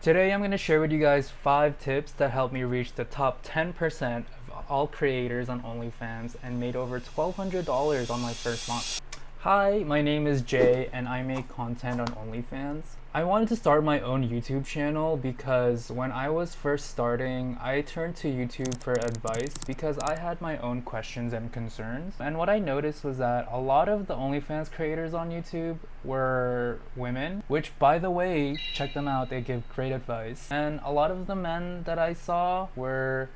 Today I'm going to share with you guys 5 tips that helped me reach the top 10% of all creators on Onlyfans and made over $1,200 on my first month. Hi, my name is Jay and I make content on Onlyfans. I wanted to start my own YouTube channel because when I was first starting, I turned to YouTube for advice because I had my own questions and concerns. And what I noticed was that a lot of the Onlyfans creators on YouTube were women, which by the way, check them out, they give great advice. And a lot of the men that I saw were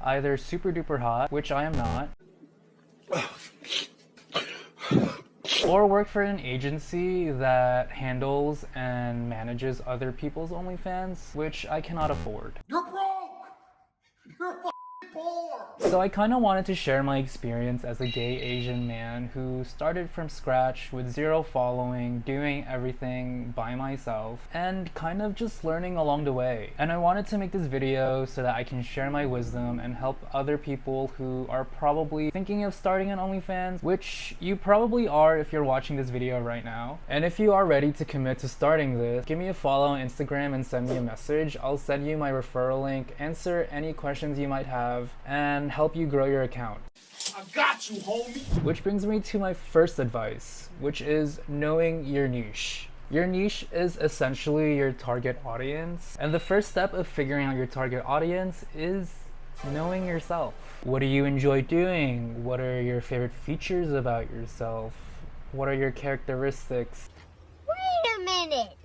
either super duper hot, which I am not, or work for an agency that handles and manages other people's OnlyFans, which I cannot afford. You're broke! You're fucking poor! So I kind of wanted to share my experience as a gay Asian man who started from scratch with 0 following, doing everything by myself, and kind of just learning along the way. And I wanted to make this video so that I can share my wisdom and help other people who are probably thinking of starting an OnlyFans, which you probably are if you're watching this video right now. And if you are ready to commit to starting this, give me a follow on Instagram and send me a message. I'll send you my referral link, answer any questions you might have, and help you grow your account. I got you, homie! Which brings me to my first advice, which is knowing your niche. Your niche is essentially your target audience, and the first step of figuring out your target audience is knowing yourself. What do you enjoy doing? What are your favorite features about yourself? What are your characteristics? Wait a minute!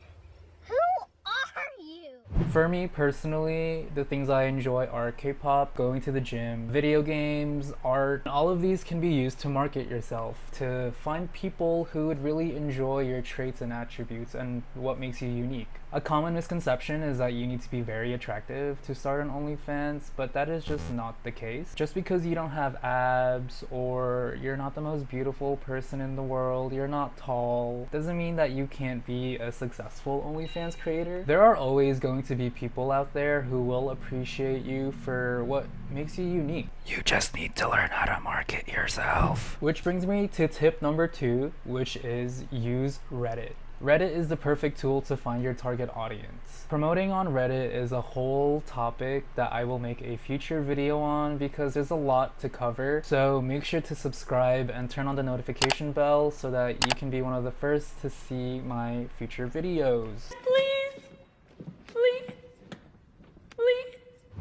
Who are you? For me personally, the things I enjoy are K-pop, going to the gym, video games, art. All of these can be used to market yourself, to find people who would really enjoy your traits and attributes and what makes you unique. A common misconception is that you need to be very attractive to start an OnlyFans, but that is just not the case. Just because you don't have abs or you're not the most beautiful person in the world, you're not tall, doesn't mean that you can't be a successful OnlyFans creator. There are always going to be people out there who will appreciate you for what makes you unique. You just need to learn how to market yourself. Which brings me to tip number 2, which is use Reddit. Reddit is the perfect tool to find your target audience. Promoting on Reddit is a whole topic that I will make a future video on because there's a lot to cover. So make sure to subscribe and turn on the notification bell so that you can be one of the first to see my future videos. Please, please, please.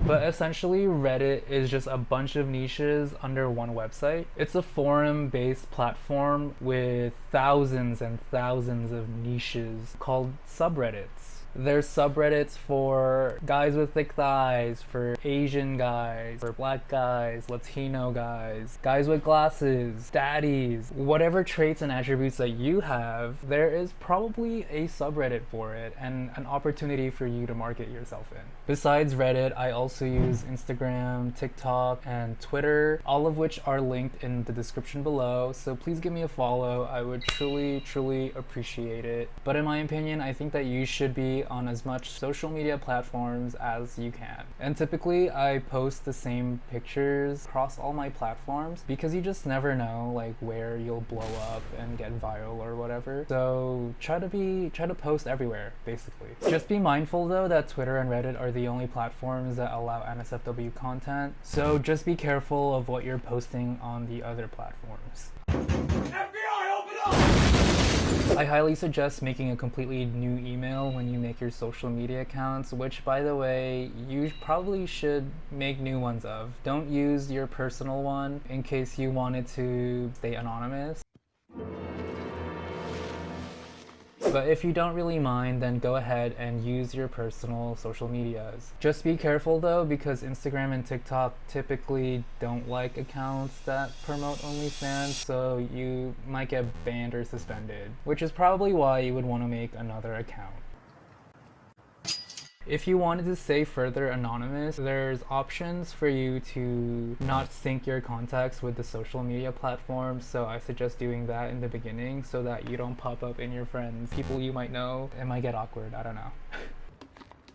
But essentially, Reddit is just a bunch of niches under one website. It's a forum-based platform with thousands and thousands of niches called subreddits. There's subreddits for guys with thick thighs, for Asian guys, for black guys, Latino guys, guys with glasses, daddies. Whatever traits and attributes that you have, there is probably a subreddit for it and an opportunity for you to market yourself in. Besides Reddit, I also use Instagram, TikTok, and Twitter, all of which are linked in the description below, so please give me a follow. I would truly appreciate it. But in my opinion, I think that you should be on as much social media platforms as you can. And typically I post the same pictures across all my platforms because you just never know like where you'll blow up and get viral or whatever. So try to post everywhere basically. Just be mindful though that Twitter and Reddit are the only platforms that allow NSFW content. So just be careful of what you're posting on the other platforms. FBI, open up! I highly suggest making a completely new email when you make your social media accounts, which by the way, you probably should make new ones of. Don't use your personal one in case you wanted to stay anonymous. But if you don't really mind, then go ahead and use your personal social medias. Just be careful though, because Instagram and TikTok typically don't like accounts that promote OnlyFans, so you might get banned or suspended, which is probably why you would want to make another account. If you wanted to stay further anonymous, there's options for you to not sync your contacts with the social media platforms, so I suggest doing that in the beginning so that you don't pop up in your friends. People you might know, it might get awkward, I don't know.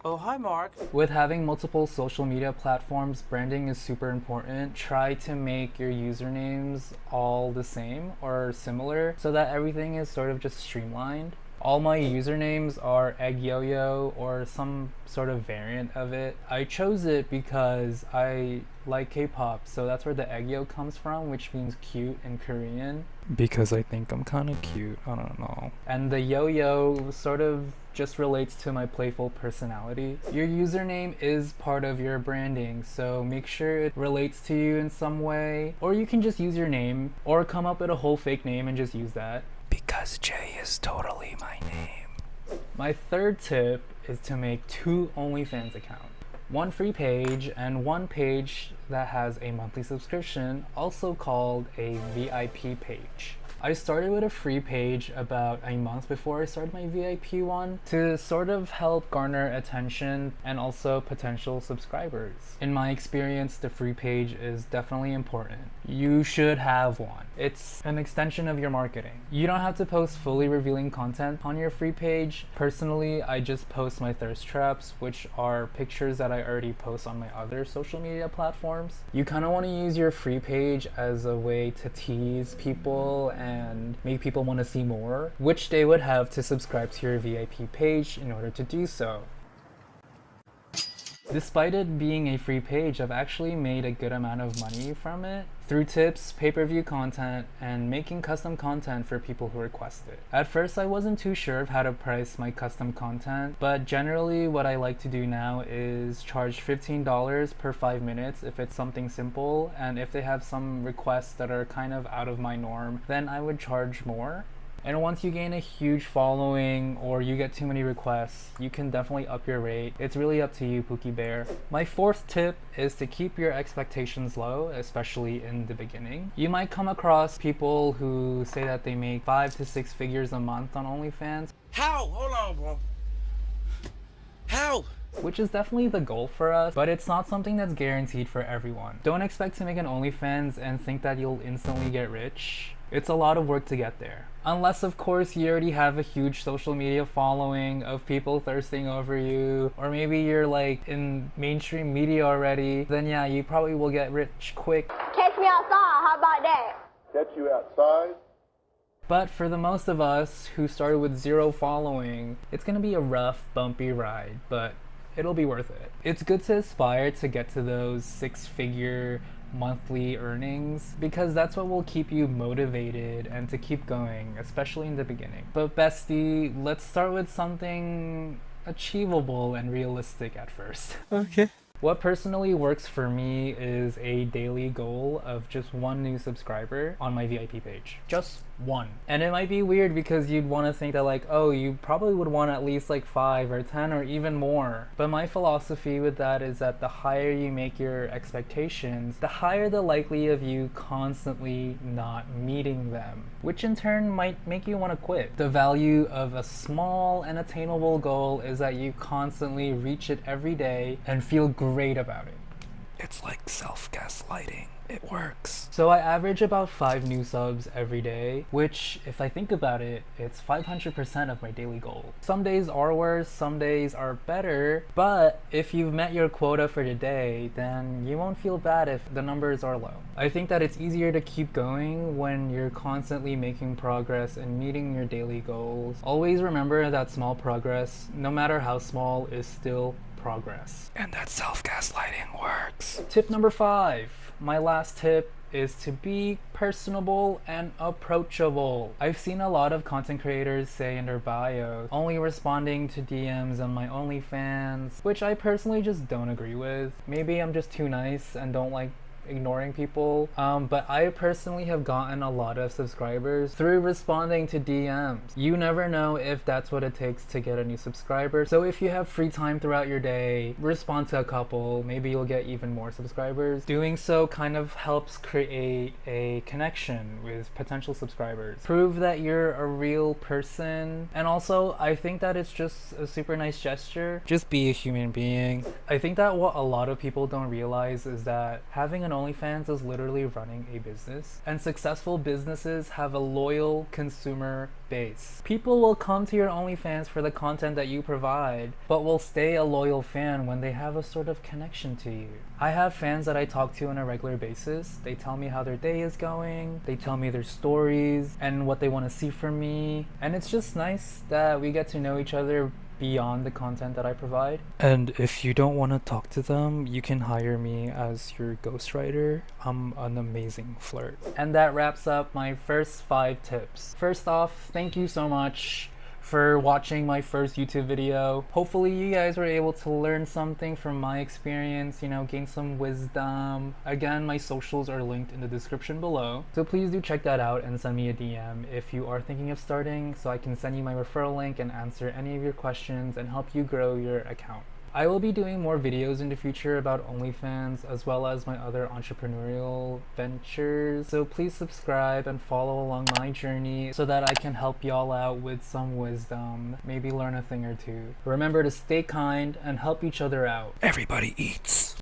Oh, hi, Mark. With having multiple social media platforms, branding is super important. Try to make your usernames all the same or similar so that everything is sort of just streamlined. All my usernames are Egg Yo-Yo or some sort of variant of it. I chose it because I like K-pop, so that's where the Egg Yo comes from, which means cute in Korean. Because I think I'm kind of cute, I don't know. And the yo-yo sort of just relates to my playful personality. Your username is part of your branding, so make sure it relates to you in some way. Or you can just use your name, or come up with a whole fake name and just use that. Because Jay is totally my name. My third tip is to make 2 OnlyFans accounts. One free page and one page that has a monthly subscription, also called a VIP page. I started with a free page about a month before I started my VIP one to sort of help garner attention and also potential subscribers. In my experience, the free page is definitely important. You should have one. It's an extension of your marketing. You don't have to post fully revealing content on your free page. Personally, I just post my thirst traps, which are pictures that I already post on my other social media platforms. You kind of want to use your free page as a way to tease people and make people want to see more, which they would have to subscribe to your VIP page in order to do so. Despite it being a free page, I've actually made a good amount of money from it through tips, pay-per-view content, and making custom content for people who request it. At first, I wasn't too sure of how to price my custom content, but generally what I like to do now is charge $15 per 5 minutes if it's something simple, and if they have some requests that are kind of out of my norm, then I would charge more. And once you gain a huge following or you get too many requests, you can definitely up your rate. It's really up to you, Pookie Bear. My fourth tip is to keep your expectations low, especially in the beginning. You might come across people who say that they make 5 to 6 figures a month on OnlyFans. How? Hold on, bro. How? Which is definitely the goal for us, but it's not something that's guaranteed for everyone. Don't expect to make an OnlyFans and think that you'll instantly get rich. It's a lot of work to get there. Unless, of course, you already have a huge social media following of people thirsting over you, or maybe you're like in mainstream media already, then yeah, you probably will get rich quick. Catch me outside, how about that? Catch you outside? But for the most of us who started with 0 following, it's gonna be a rough, bumpy ride, but it'll be worth it. It's good to aspire to get to those 6-figure monthly earnings because that's what will keep you motivated and to keep going, especially in the beginning. But bestie, let's start with something achievable and realistic at first. Okay. What personally works for me is a daily goal of just 1 new subscriber on my VIP page. Just 1. And it might be weird because you'd want to think that like, oh, you probably would want at least like 5 or 10 or even more. But my philosophy with that is that the higher you make your expectations, the higher the likelihood of you constantly not meeting them, which in turn might make you want to quit. The value of a small and attainable goal is that you constantly reach it every day and feel great about it. It's like self-gaslighting. It works. So I average about 5 new subs every day, which if I think about it, it's 500% of my daily goal. Some days are worse, some days are better, but if you've met your quota for the day, then you won't feel bad if the numbers are low. I think that it's easier to keep going when you're constantly making progress and meeting your daily goals. Always remember that small progress, no matter how small, is still progress. And that self-gaslighting works. Tip number 5. My last tip is to be personable and approachable. I've seen a lot of content creators say in their bio, only responding to DMs on my OnlyFans, which I personally just don't agree with. Maybe I'm just too nice and don't like ignoring people, but I personally have gotten a lot of subscribers through responding to DMs. You never know if that's what it takes to get a new subscriber, so if you have free time throughout your day, respond to a couple, maybe you'll get even more subscribers. Doing so kind of helps create a connection with potential subscribers. Prove that you're a real person, and also I think that it's just a super nice gesture. Just be a human being. I think that what a lot of people don't realize is that having an an OnlyFans is literally running a business, and successful businesses have a loyal consumer base. People will come to your OnlyFans for the content that you provide, but will stay a loyal fan when they have a sort of connection to you. I have fans that I talk to on a regular basis. They tell me how their day is going, they tell me their stories and what they want to see from me, and it's just nice that we get to know each other beyond the content that I provide. And if you don't want to talk to them, you can hire me as your ghostwriter. I'm an amazing flirt. And that wraps up my first 5 tips. First off, thank you so much for watching my first YouTube video. Hopefully you guys were able to learn something from my experience, you know, gain some wisdom. Again, my socials are linked in the description below, so please do check that out and send me a DM if you are thinking of starting, so I can send you my referral link and answer any of your questions and help you grow your account. I will be doing more videos in the future about OnlyFans as well as my other entrepreneurial ventures, so please subscribe and follow along my journey so that I can help y'all out with some wisdom, maybe learn a thing or two. Remember to stay kind and help each other out. Everybody eats.